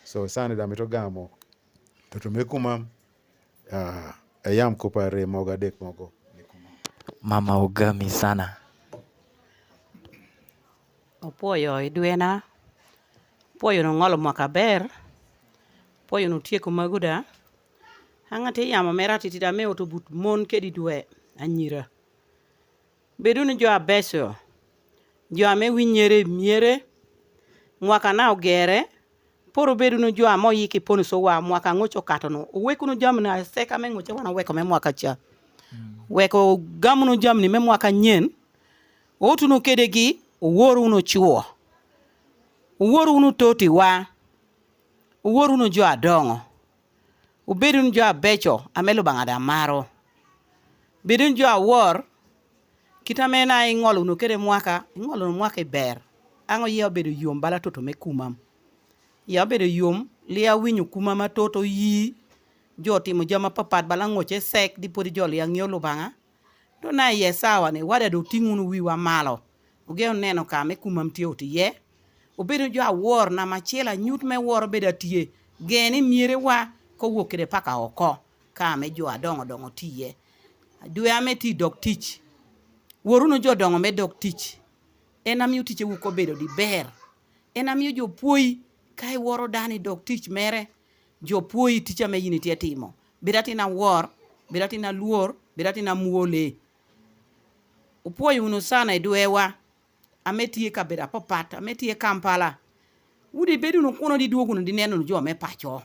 So sani da mito gamo toto mekuma ayam kupare moga dek mogo. Mama ugami sana. Opoyo idwena. Opoyo no ngolo mwaka ber. Opoyo no tieko maguda. Hangate yamo mera titida me otobut mon kedi dwe anyira. Bedu ni jo abeso. Jo ame winyere miere. Mwaka na ogere. Poro bedu no jo amo yiki ponu so wa mwaka ngocho katono. Uweku no jamna seka me ngoche wana weko me mwaka cha. Weko gamu no jamni me mwaka nyen. Otu no kedegi. Uworu uno chuo. Uworu uno toti wa. Uworu uno jo adongo. Ubedu no jo abecho. Amelu bangada maro. Bedu no jo awor. Kita mena ingolo uno kede mwaka. Ingolo no mwaka ber. Ango yeo bedu yom bala toto me kumam. Ya bedu yom. Lia winyu kumama toto yi. Jo timo jama papat bala ngoche sek. Di podi joli yang yolo banga. To na ye sawa ne. Wada do tingunu wiwa malo. Ugeo neno ka me kumam tiyo ti ye. Ubedu jo awor na machela nyut me wor beda tiye. Geni miere wa ko wokere paka oko. Ka me jo adongo dongo tiye. Dwe ame ti dok tich. Woru no jo dongo me dok tich. Ena miyo tiche wuko bedo di ber. Ena miyo jo puoi kai woro dani dok tich mere. Jo puoi ticha me yini tiye timo. Birati na wor, birati na luor, birati na muole. Upuoi uno sana idwewa. Ametiye kabeda papat, ametiye Kampala. Udi bedu no kono di duoguno di neno no jo me pacho.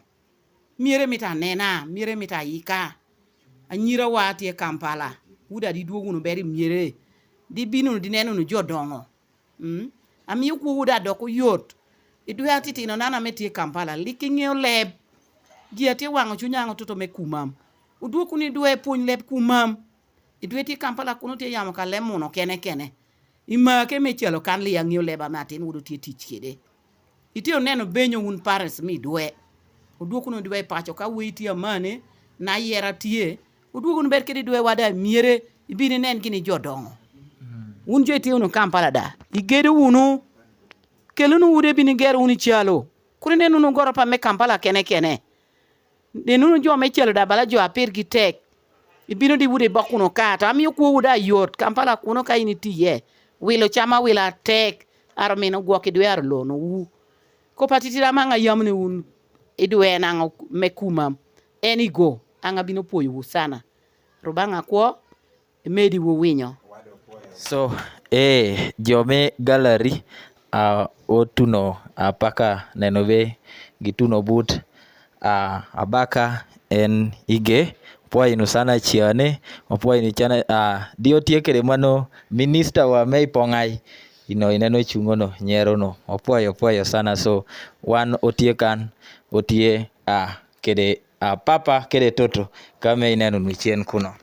Miere mita nena, miere mita yika. Anyira wa tiye Kampala. Uda di duoguno beri miere. Di binu di neno no jo dongo. Ami yuku uda doko yot. Idwe atiti no nana metiye Kampala. Likinge o leb. Gia tiye wango chunyango toto me kumam. Uduo kuni dwe pony leb kumam. Idwe tiye Kampala kuno tiye yamo ka lemono kene kene. Ima ke me chelo kan li yang yo leba matin wudu tie tich kede. Iti neno benyo un pares mi dwe. Uduo kuno dwe pacho ka witi amane na yera tie. Uduo kuno ber kede dwe wada miere ibini nen gini jodongo. Unjo iti unu Kampala da. Igede unu. Kelunu ude bini gere uni chalo. Kuri nenu unu goro pa me Kampala kene kene. Nenu jo me chelo da bala jo apir gitek. Ibino di wude bakuno kata. Ami yuku uda yot. Kampala kuno ka ini tiye. Wilo chama wila tek armino gwoki dwe arlono wu. Ko patitira manga yamne un idwe nanga mekumam. Eni go anga bino poyo wu sana. Rubanga kwa medi wu winyo. So, jome gallery otuno paka nenove gituno but abaka en ige. Pwa inu sana chiane, pwa inu chana, dio tiekere mano minister wa mei pongai, ineno chungono, nyero no, pwa yo sana, so, wan otiekan, otie, kede, papa, kede toto, kame ineno nuchien kuno.